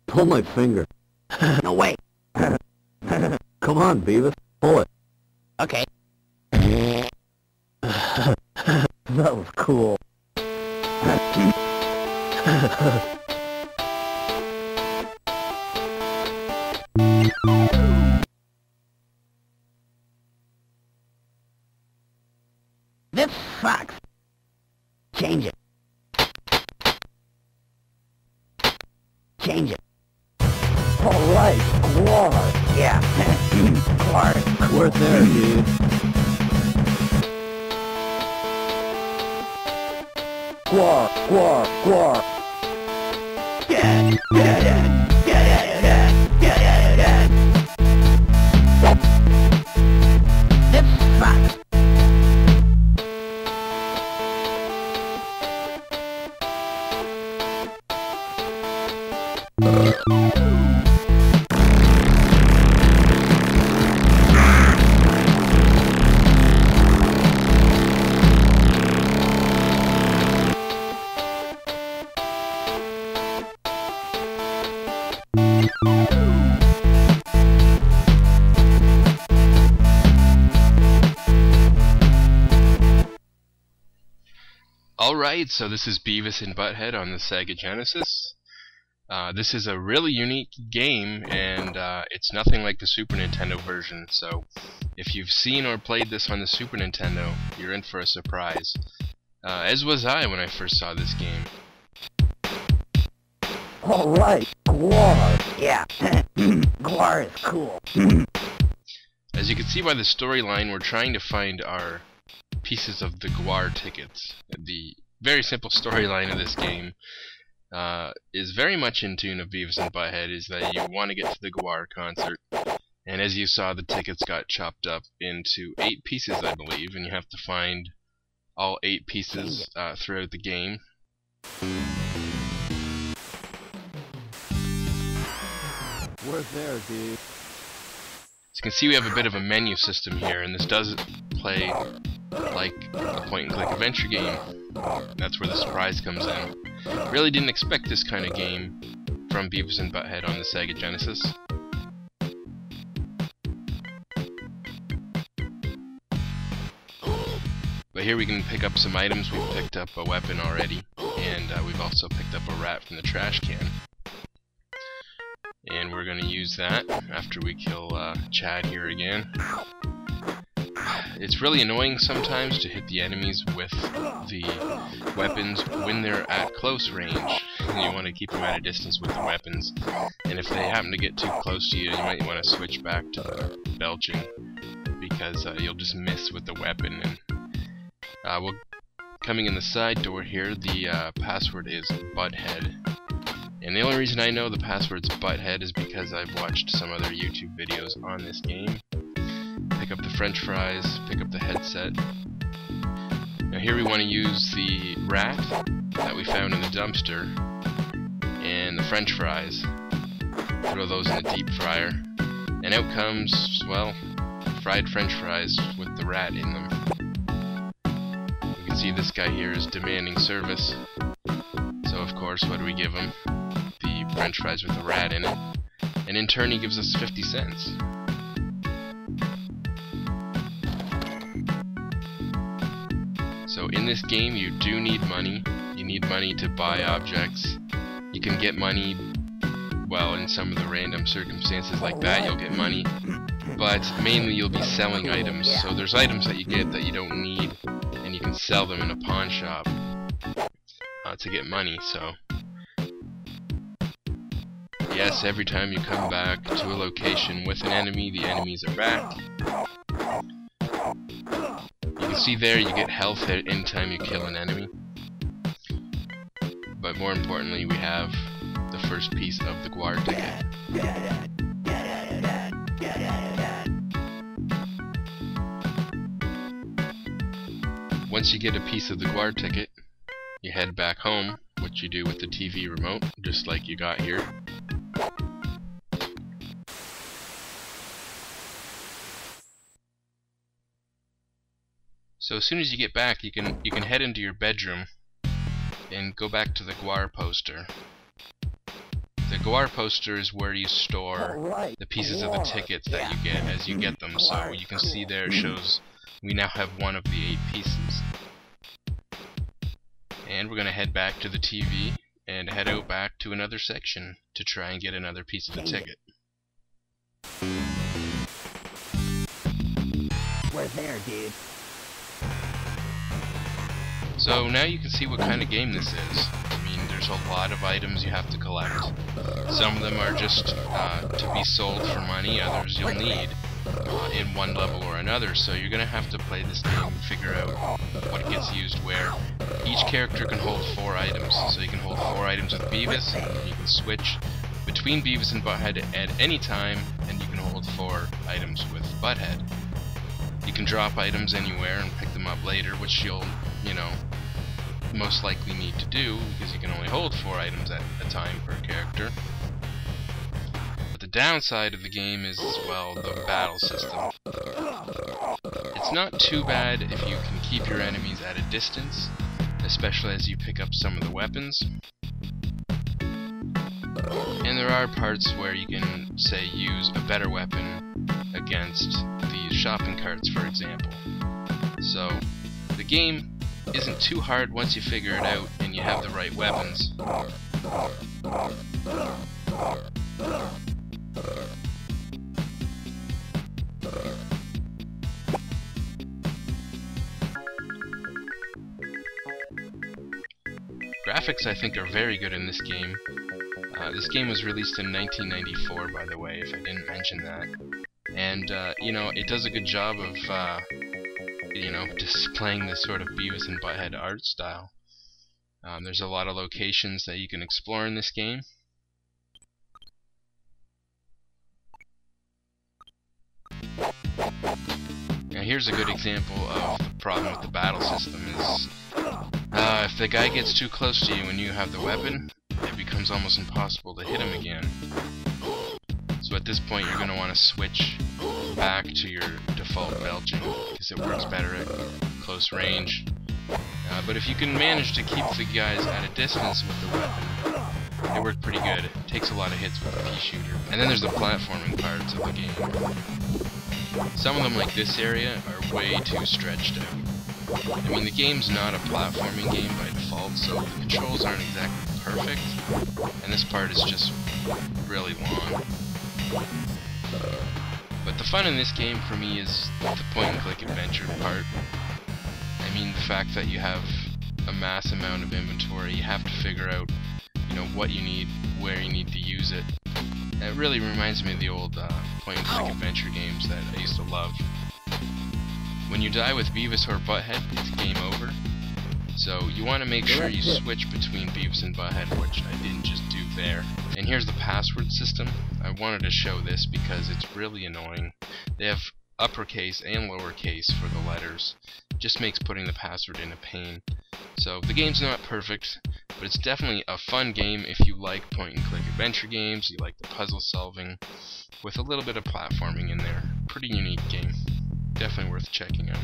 Pull my finger. No way. Come on, Beavis. Pull it. Okay. That was cool. This sucks. Change it. Change it. Alright, Guar. Yeah. Guar. We're there, dude. Guar, Guar, Guar. This sucks. Alright, so this is Beavis and Butthead on the Sega Genesis. This is a really unique game, and it's nothing like the Super Nintendo version, so if you've seen or played this on the Super Nintendo, you're in for a surprise. As was I when I first saw this game. Alright, Guar. Yeah. Guar is cool. As you can see by the storyline, we're trying to find our pieces of the Guar tickets. The very simple storyline of this game is very much in tune of Beavis and Butthead, is that you want to get to the Guar concert, and as you saw, the tickets got chopped up into 8 pieces, I believe, and you have to find all 8 pieces throughout the game. We're there, dude. As you can see, we have a bit of a menu system here, and this does play like a point-and-click adventure game. That's where the surprise comes in. Really didn't expect this kind of game from Beavis and Butthead on the Sega Genesis. But here we can pick up some items. We've picked up a weapon already, and we've also picked up a rat from the trash can. And we're going to use that after we kill Chad here again. It's really annoying sometimes to hit the enemies with the weapons when they're at close range. You want to keep them at a distance with the weapons. And if they happen to get too close to you, you might want to switch back to the belching, because you'll just miss with the weapon. And coming in the side door here, the password is Butthead. And the only reason I know the password's Butthead is because I've watched some other YouTube videos on this game. Pick up the french fries, pick up the headset. Now here we want to use the rat that we found in the dumpster and the french fries. Throw those in the deep fryer. And out comes, well, fried french fries with the rat in them. You can see this guy here is demanding service. So of course, what do we give him? The french fries with the rat in it. And in turn he gives us 50 cents. So in this game you do need money. You need money to buy objects. You can get money, well, in some of the random circumstances like that you'll get money. But mainly you'll be selling items. So there's items that you get that you don't need, and you can sell them in a pawn shop to get money. So yes, every time you come back to a location with an enemy, the enemies are back. You can see there you get health anytime you kill an enemy. But more importantly, we have the first piece of the Guar ticket. Once you get a piece of the Guar ticket, You head back home, which you do with the TV remote, just like you got here. So as soon as you get back, you can head into your bedroom and go back to the Guar poster. The Guar poster is where you store the pieces of the tickets that you get as you get them. So you can see there it shows we now have one of the 8 pieces. And we're going to head back to the TV and head out back to another section to try and get another piece of the ticket. We're there, dude. So now you can see what kind of game this is. I mean, there's a lot of items you have to collect. Some of them are just to be sold for money, others you'll need in one level or another. So you're going to have to play this game and figure out what gets used where. Each character can hold 4 items, so you can hold 4 items with Beavis, and you can switch between Beavis and Butthead at any time, and you can hold 4 items with Butthead. You can drop items anywhere and pick them up later, which you'll, most likely need to do, because you can only hold 4 items at a time per character. But the downside of the game is, well, the battle system. It's not too bad if you can keep your enemies at a distance, especially as you pick up some of the weapons. And there are parts where you can, say, use a better weapon against the shopping carts, for example. So, the game isn't too hard once you figure it out and you have the right weapons. Graphics, I think, are very good in this game. This game was released in 1994, by the way, if I didn't mention that. And, it does a good job of, displaying this sort of Beavis and Butthead art style. There's a lot of locations that you can explore in this game. Now here's a good example of the problem with the battle system is if the guy gets too close to you and you have the weapon, it becomes almost impossible to hit him again. So at this point you're going to want to switch back to your default belching, because it works better at close range. But if you can manage to keep the guys at a distance with the weapon, it worked pretty good. It takes a lot of hits with the pea shooter. And then there's the platforming parts of the game. Some of them, like this area, are way too stretched out. I mean, the game's not a platforming game by default, so the controls aren't exactly perfect, and this part is just really long. But the fun in this game for me is the point-and-click adventure part. I mean, the fact that you have a mass amount of inventory, you have to figure out, what you need, where you need to use it. It really reminds me of the old point-and-click adventure games that I used to love. When you die with Beavis or Butthead, it's game over. So you want to make sure you switch between Beavis and Butthead, which I didn't just do there. And here's the password system. I wanted to show this because it's really annoying. They have uppercase and lowercase for the letters. It just makes putting the password in a pain. So the game's not perfect, but it's definitely a fun game if you like point-and-click adventure games, you like the puzzle solving, with a little bit of platforming in there. Pretty unique game. Definitely worth checking out.